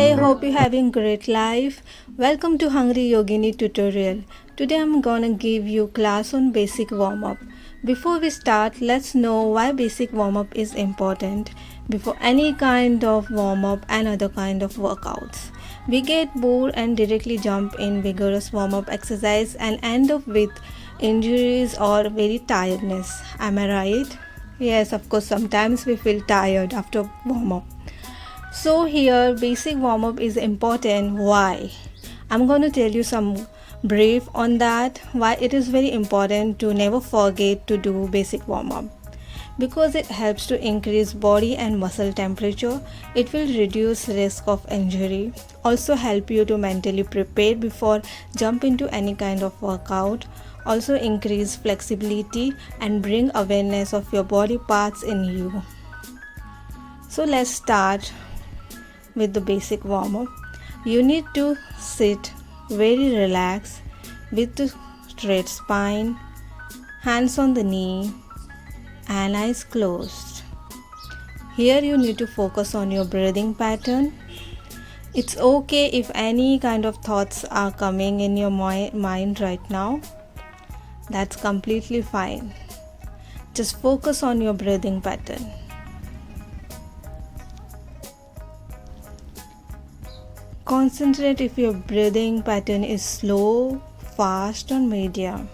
Hey, hope you're having great life. Welcome to Hungry Yogini tutorial. Today I'm gonna give you class on basic warm up. Before we start, let's know why basic warm up is important before any kind of warm up and other kind of workouts. We get bored and directly jump in vigorous warm up exercise and end up with injuries or very tiredness. Am I right? Yes, of course, sometimes we feel tired after warm up. So here basic warm up is important. Why? I'm going to tell you some brief on that, why it is very important to never forget to do basic warm up. Because it helps to increase body and muscle temperature, it will reduce risk of injury, also help you to mentally prepare before jump into any kind of workout, also increase flexibility and bring awareness of your body parts in you. So let's start with the basic warm up. You need to sit very relaxed with the straight spine, hands on the knee and eyes closed. Here you need to focus on your breathing pattern. It's okay if any kind of thoughts are coming in your mind right now. That's completely fine. Just focus on your breathing pattern. Concentrate if your breathing pattern is slow, fast or medium.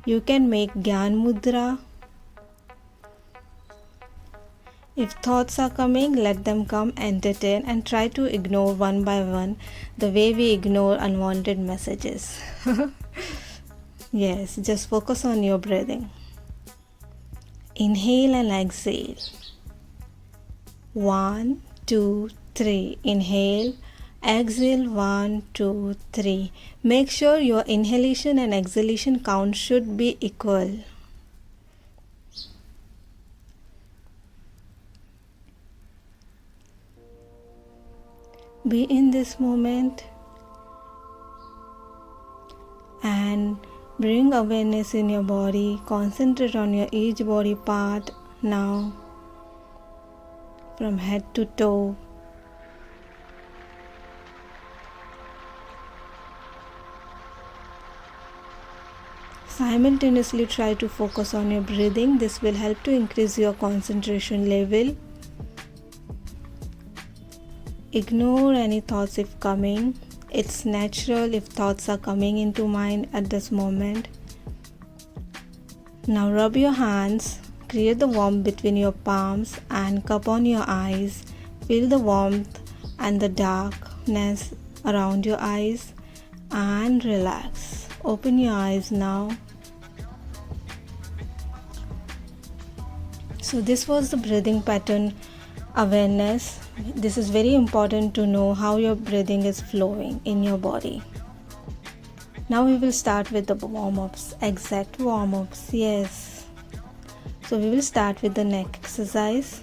You can make Gyan Mudra. If thoughts are coming, let them come, entertain and try to ignore one by one the way we ignore unwanted messages. Yes, just focus on your breathing. Inhale and exhale. 1, 2, 3. Inhale. Exhale 1, 2, 3. Make sure your inhalation and exhalation count should be equal. Be in this moment and bring awareness in your body. Concentrate on your each body part now, from head to toe. Simultaneously try to focus on your breathing. This will help to increase your concentration level. Ignore any thoughts if coming. It's natural if thoughts are coming into mind at this moment. Now rub your hands. Create the warmth between your palms and cup on your eyes. Feel the warmth and the darkness around your eyes and relax. Open your eyes now. So this was the breathing pattern awareness. This is very important to know how your breathing is flowing in your body. Now we will start with the warm-ups, exact warm-ups, yes. So we will start with the neck exercise.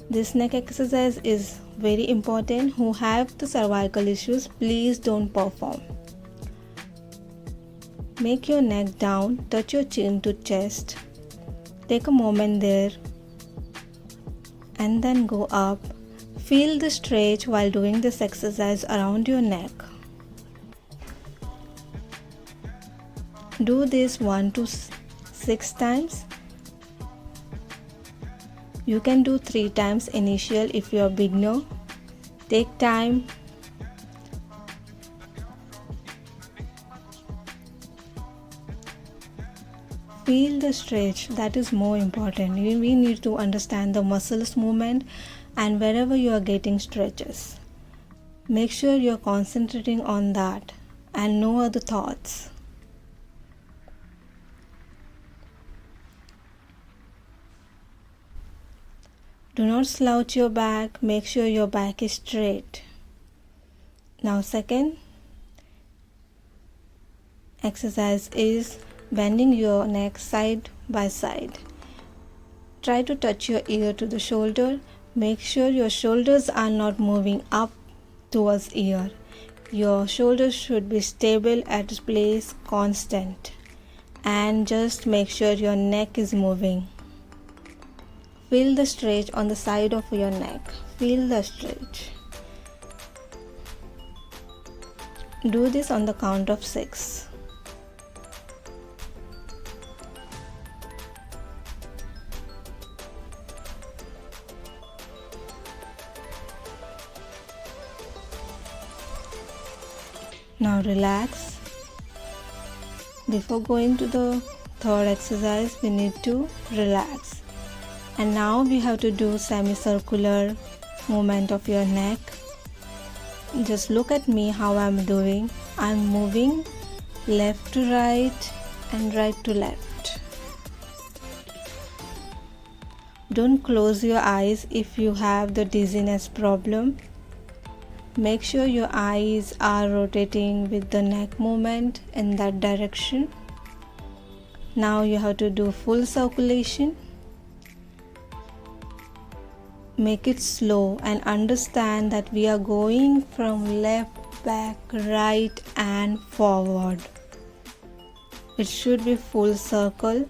This neck exercise is very important. Who have the cervical issues, please don't perform. Make your neck down, touch your chin to chest. Take a moment there and then go up. Feel the stretch while doing this exercise around your neck. Do this 1 to 6 times. You can do 3 times initial if you are beginner. Take time. Feel the stretch, that is more important. We need to understand the muscles movement and wherever you are getting stretches. Make sure you are concentrating on that and no other thoughts. Do not slouch your back, make sure your back is straight. Now second exercise is bending your neck side by side. Try to touch your ear to the shoulder. Make sure your shoulders are not moving up towards ear. Your shoulders should be stable at place, constant. And just make sure your neck is moving. Feel the stretch on the side of your neck. Feel the stretch. Do this on the count of 6. Now relax. Before going to the third exercise, we need to relax. And now we have to do semicircular movement of your neck. Just look at me how I'm doing. I'm moving left to right and right to left. Don't close your eyes if you have the dizziness problem. Make sure your eyes are rotating with the neck movement in that direction. Now you have to do full circulation. Make it slow and understand that we are going from left, back, right and forward. It should be full circle.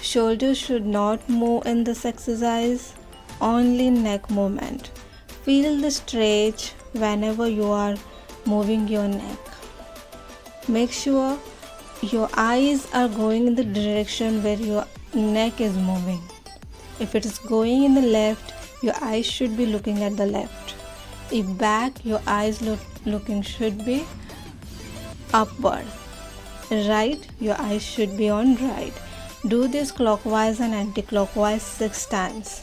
Shoulders should not move in this exercise, only neck movement. Feel the stretch whenever you are moving your neck. Make sure your eyes are going in the direction where your neck is moving. If it is going in the left, your eyes should be looking at the left. If back, your eyes looking should be upward. Right, your eyes should be on right. Do this clockwise and anti-clockwise 6 times.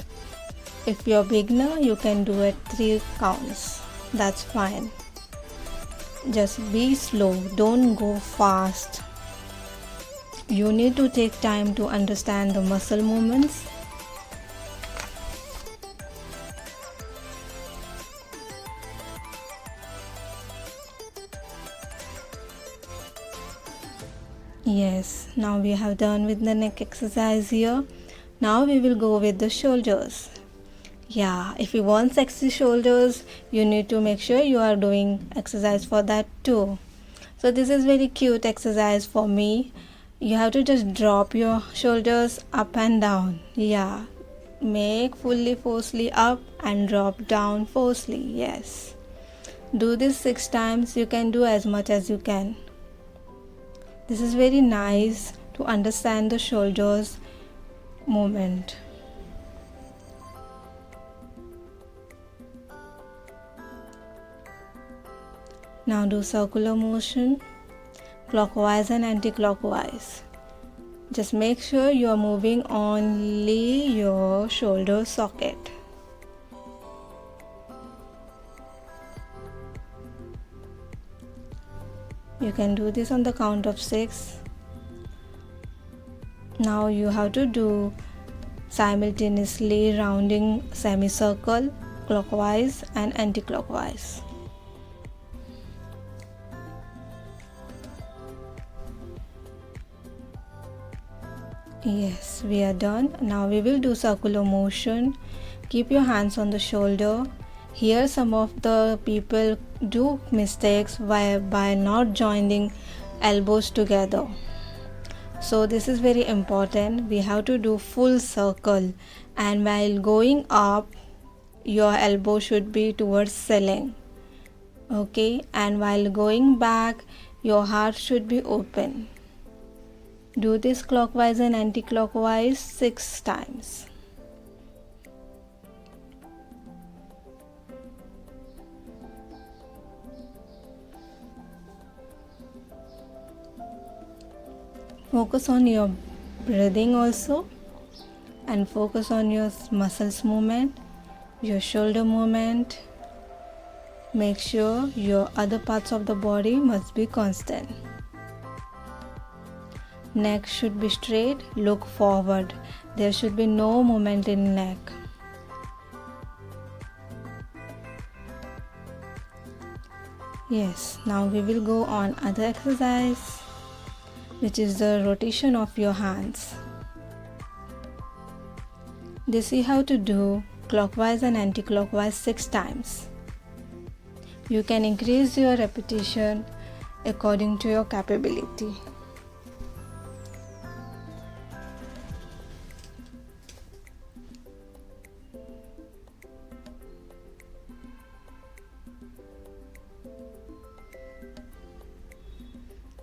If you're a beginner, you can do it 3 counts. That's fine. Just be slow, don't go fast. You need to take time to understand the muscle movements. Yes, now we have done with the neck exercise here. Now we will go with the shoulders. Yeah, if you want sexy shoulders, you need to make sure you are doing exercise for that too. So this is very cute exercise for me. You have to just drop your shoulders up and down. Yeah, make fully forcefully up and drop down forcefully. Yes, do this 6 times. You can do as much as you can. This is very nice to understand the shoulders movement. Now do circular motion, clockwise and anti-clockwise. Just make sure you are moving only your shoulder socket. You can do this on the count of 6. Now you have to do simultaneously rounding semicircle, clockwise and anti-clockwise. Yes, we are done. Now we will do circular motion. Keep your hands on the shoulder. Here some of the people do mistakes by not joining elbows together. So this is very important. We have to do full circle, and while going up, your elbow should be towards ceiling. Okay, and while going back, your heart should be open. Do this clockwise and anti-clockwise 6 times. Focus on your breathing also, and focus on your muscles movement, your shoulder movement. Make sure your other parts of the body must be constant. Neck should be straight, look forward. There should be no movement in neck. Yes, now we will go on other exercise, which is the rotation of your hands. This you have to do clockwise and anti-clockwise 6 times. You can increase your repetition according to your capability.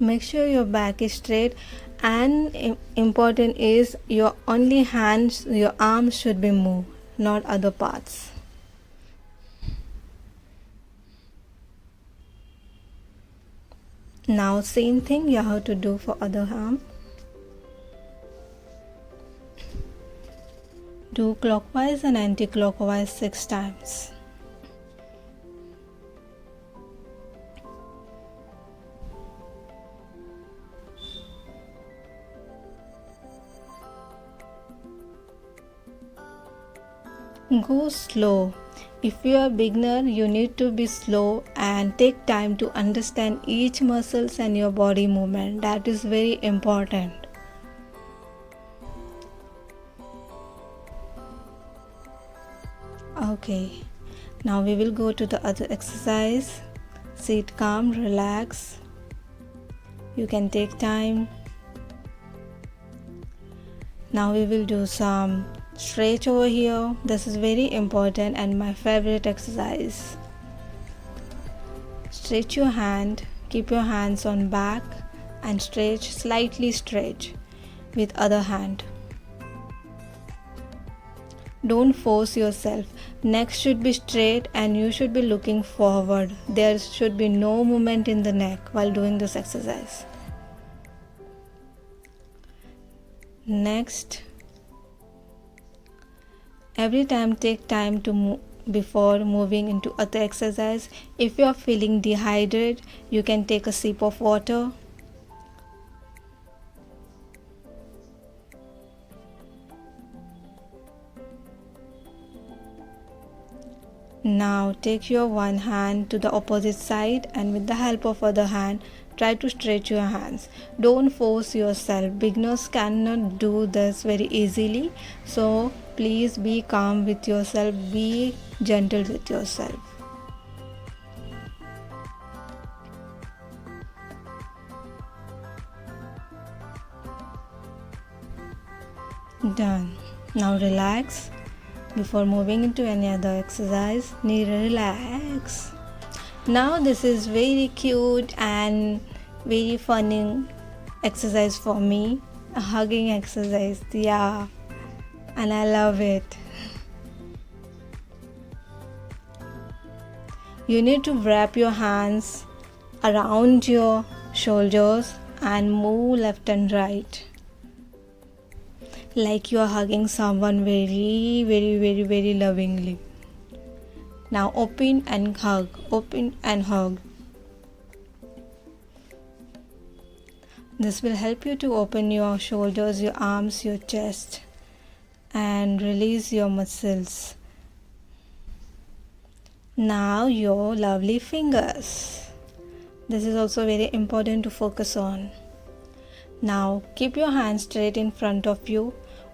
Make sure your back is straight, and important is your only hands, your arms should be moved, not other parts. Now same thing you have to do for other arm. Do clockwise and anti-clockwise 6 times. Go slow. If you are beginner, you need to be slow and take time to understand each muscles and your body movement. That is very important. Okay, now we will go to the other exercise. Sit calm, relax. You can take time. Now we will do some stretch over here. This is very important and my favorite exercise. Stretch your hand, keep your hands on back and stretch, slightly stretch with other hand. Don't force yourself. Neck should be straight and you should be looking forward. There should be no movement in the neck while doing this exercise. Next, every time take time to move before moving into other exercise. If you are feeling dehydrated, you can take a sip of water. Now take your one hand to the opposite side and with the help of other hand try to stretch your hands. Don't force yourself. Beginners cannot do this very easily. So please be calm with yourself. Be gentle with yourself. Done. Now relax. Before moving into any other exercise, need relax. Now this is very cute and very funny exercise for me. A hugging exercise, yeah. And I love it. You need to wrap your hands around your shoulders and move left and right. Like you are hugging someone very lovingly. Now open and hug, open and hug. This will help you to open your shoulders, your arms, your chest and release your muscles. Now your lovely fingers. This is also very important to focus on. Now keep your hands straight in front of you.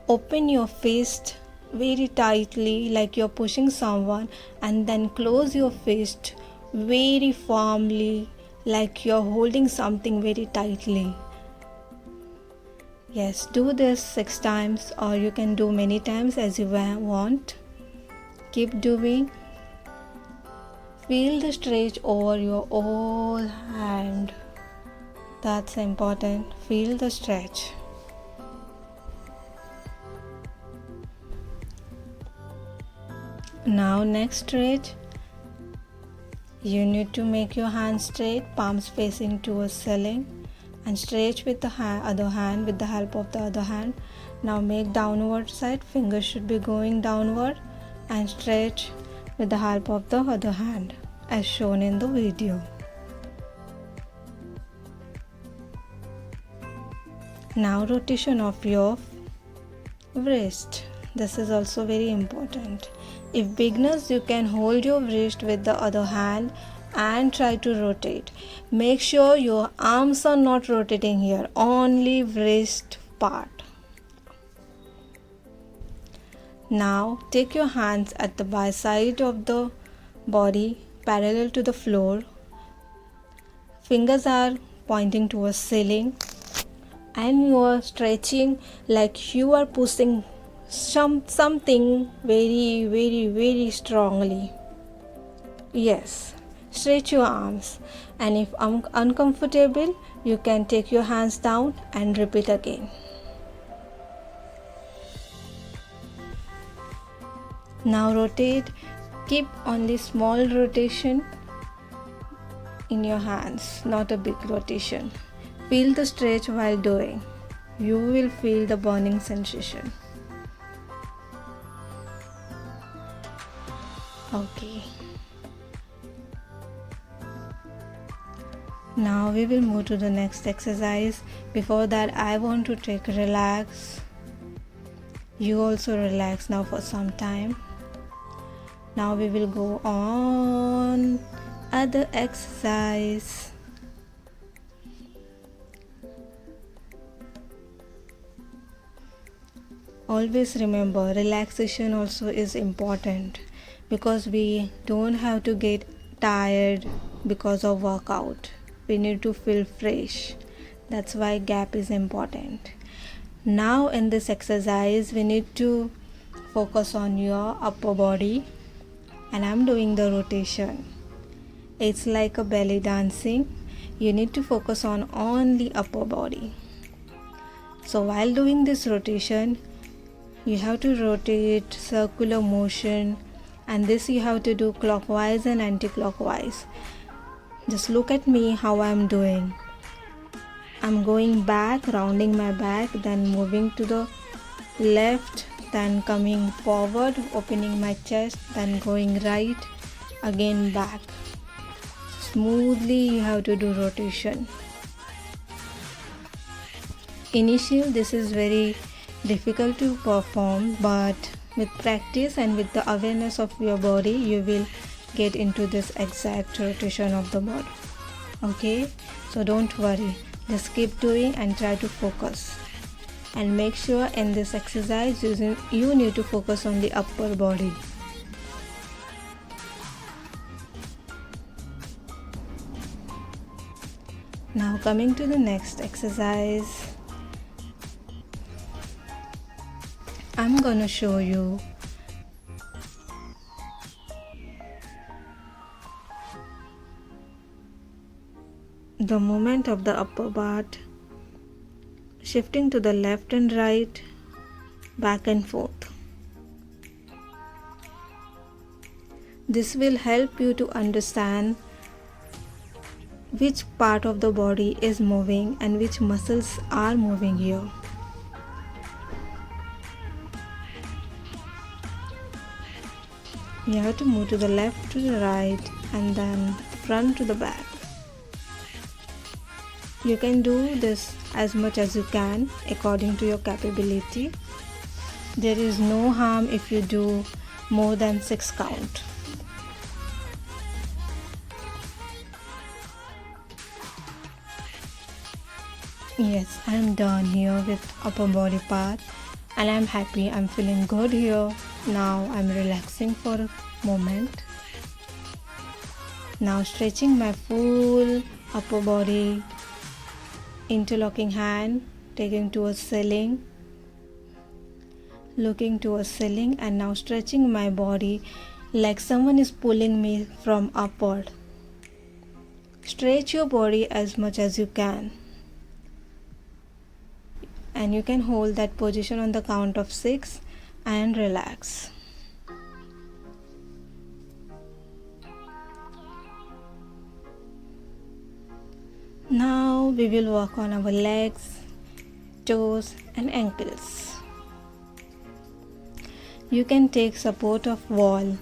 Open your fist very tightly like you're pushing someone and then close your fist very firmly like you're holding something very tightly. Yes, do this 6 times or you can do many times as you want. Keep doing. Feel the stretch over your whole hand. That's important. Feel the stretch. Now next stretch. You need to make your hands straight, palms facing towards ceiling and stretch with the other hand with the help of the other hand. Now make downward side, fingers should be going downward and stretch with the help of the other hand as shown in the video. Now rotation of your wrist. This is also very important. If beginners, you can hold your wrist with the other hand and try to rotate. Make sure your arms are not rotating here, only wrist part. Now take your hands at the by side of the body parallel to the floor. Fingers are pointing towards ceiling and you are stretching like you are pushing something very strongly. Yes, stretch your arms and if uncomfortable, You can take your hands down and repeat again. Now rotate. Keep only small rotation in your hands, not a big rotation. Feel the stretch while doing. You will feel the burning sensation. Okay. Now we will move to the next exercise. Before that, I want to take relax. You also relax now for some time. Now we will go on other exercise. Always remember, relaxation also is important because we don't have to get tired because of workout. We need to feel fresh. That's why gap is important. Now in this exercise, we need to focus on your upper body, and I'm doing the rotation. It's like a belly dancing. You need to focus on only upper body. So while doing this rotation, you have to rotate circular motion, and this you have to do clockwise and anti-clockwise. Just look at me how I'm doing. I'm going back, rounding my back, then moving to the left, then coming forward, opening my chest, then going right, again back. Smoothly you have to do rotation. Initially this is very difficult to perform, but with practice and with the awareness of your body, you will get into this exact rotation of the body. Okay, so don't worry, just keep doing and try to focus, and make sure in this exercise you need to focus on the upper body. Now coming to the next exercise, I'm gonna show you the movement of the upper part, shifting to the left and right, back and forth. This will help you to understand which part of the body is moving and which muscles are moving here. You have to move to the left to the right and then front to the back. You can do this as much as you can according to your capability. There is no harm if you do more than 6 count. Yes, I am done here with upper body part, and I'm happy. I'm feeling good here. Now I'm relaxing for a moment. Now stretching my full upper body, interlocking hand, taking to a ceiling, looking to a ceiling, and now stretching my body like someone is pulling me from upward. Stretch your body as much as you can, and you can hold that position on the count of 6 and relax. Now we will work on our legs, toes and ankles. You can take support of wall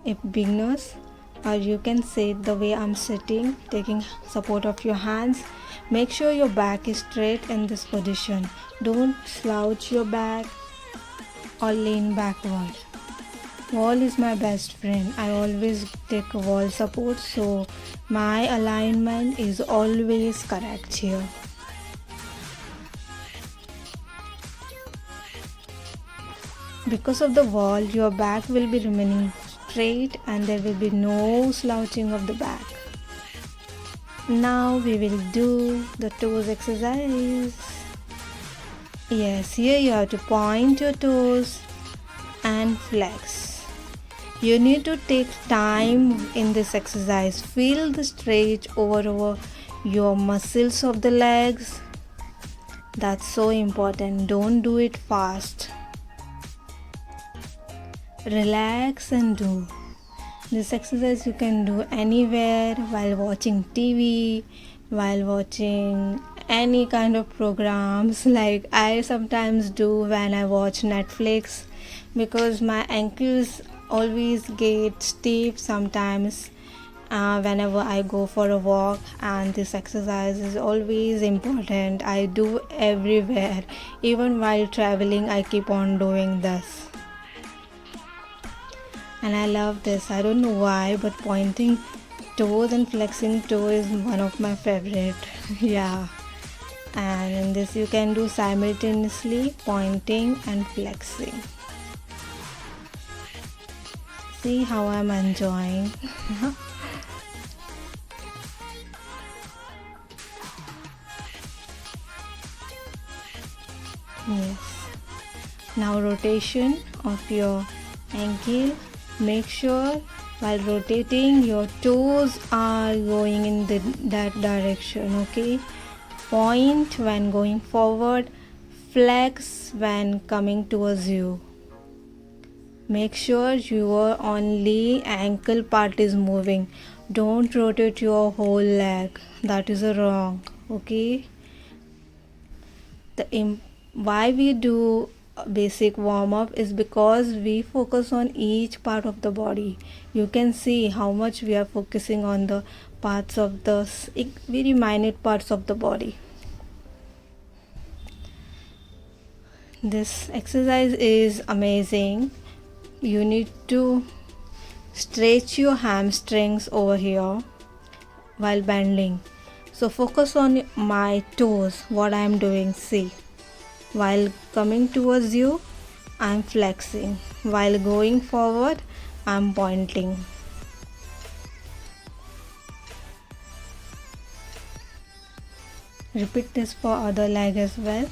if beginners, or you can sit the way I'm sitting, taking support of your hands. Make sure your back is straight in this position. Don't slouch your back or lean backward. Wall is my best friend. I always take wall support, so my alignment is always correct here. Because of the wall, your back will be remaining straight and there will be no slouching of the back. Now we will do the toes exercise. Yes, here you have to point your toes and flex. You need to take time in this exercise. Feel the stretch over your muscles of the legs. That's so important. Don't do it fast. Relax and do. This exercise you can do anywhere, while watching TV, while watching any kind of programs, like I sometimes do when I watch Netflix, because my ankles always get stiff sometimes whenever I go for a walk, and this exercise is always important. I do everywhere, even while traveling I keep on doing this, and I love this. I don't know why, but pointing toes and flexing toe is one of my favorite. Yeah, and in this you can do simultaneously pointing and flexing. See how I'm enjoying. Yes. Now rotation of your ankle. Make sure while rotating your toes are going in that direction. Okay. Point when going forward. Flex when coming towards you. Make sure your only ankle part is moving. Don't rotate your whole leg. That is wrong. Okay. Why we do basic warm up is because we focus on each part of the body. You can see how much we are focusing on the parts of the very minute parts of the body. This exercise is amazing. You need to stretch your hamstrings over here while bending. So focus on my toes, what I am doing. See, while coming towards you, I am flexing. While going forward, I am pointing. Repeat this for other leg as well.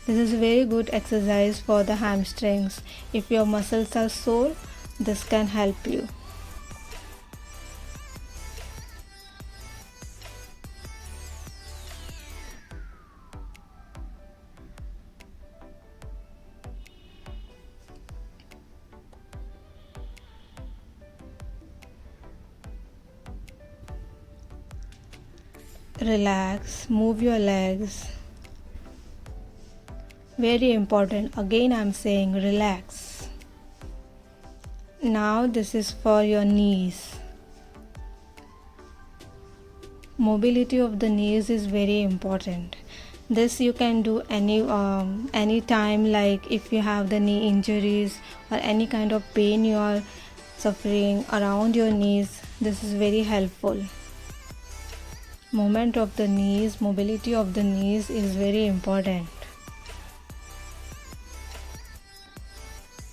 This is a very good exercise for the hamstrings. If your muscles are sore, this can help you. Relax, move your legs. Very important. Again, I'm saying relax. Now, this is for your knees. Mobility of the knees is very important. This you can do any time, like if you have the knee injuries or any kind of pain you are suffering around your knees. This is very helpful. Movement of the knees, mobility of the knees is very important.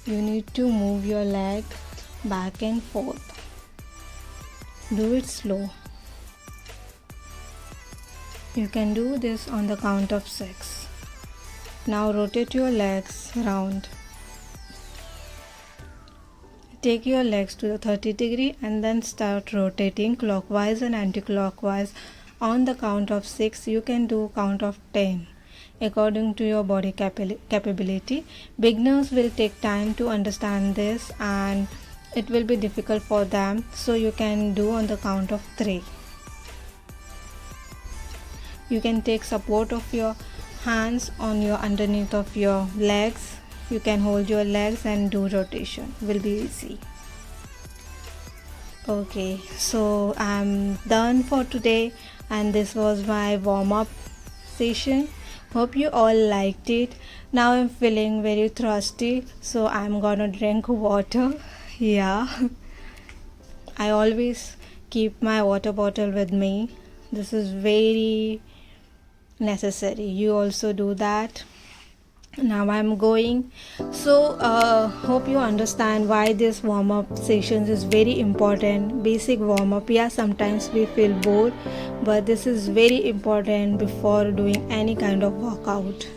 You need to move your leg back and forth. Do it slow. You can do this on the count of 6. Now rotate your legs round. Take your legs to the 30 degree and then start rotating clockwise and anti-clockwise. On the count of 6, you can do count of 10. According to your body capability. Beginners will take time to understand this and it will be difficult for them, so you can do on the count of 3. You can take support of your hands on your underneath of your legs. You can hold your legs and do rotation. Will be easy. Okay, so I'm done for today, and this was my warm-up session. Hope you all liked it. Now I'm feeling very thirsty, so I'm gonna drink water. Yeah, I always keep my water bottle with me. This is very necessary. You also do that. Now I'm going. So hope you understand why this warm-up sessions is very important. Basic warm-up. Yeah, sometimes we feel bored, but this is very important before doing any kind of workout.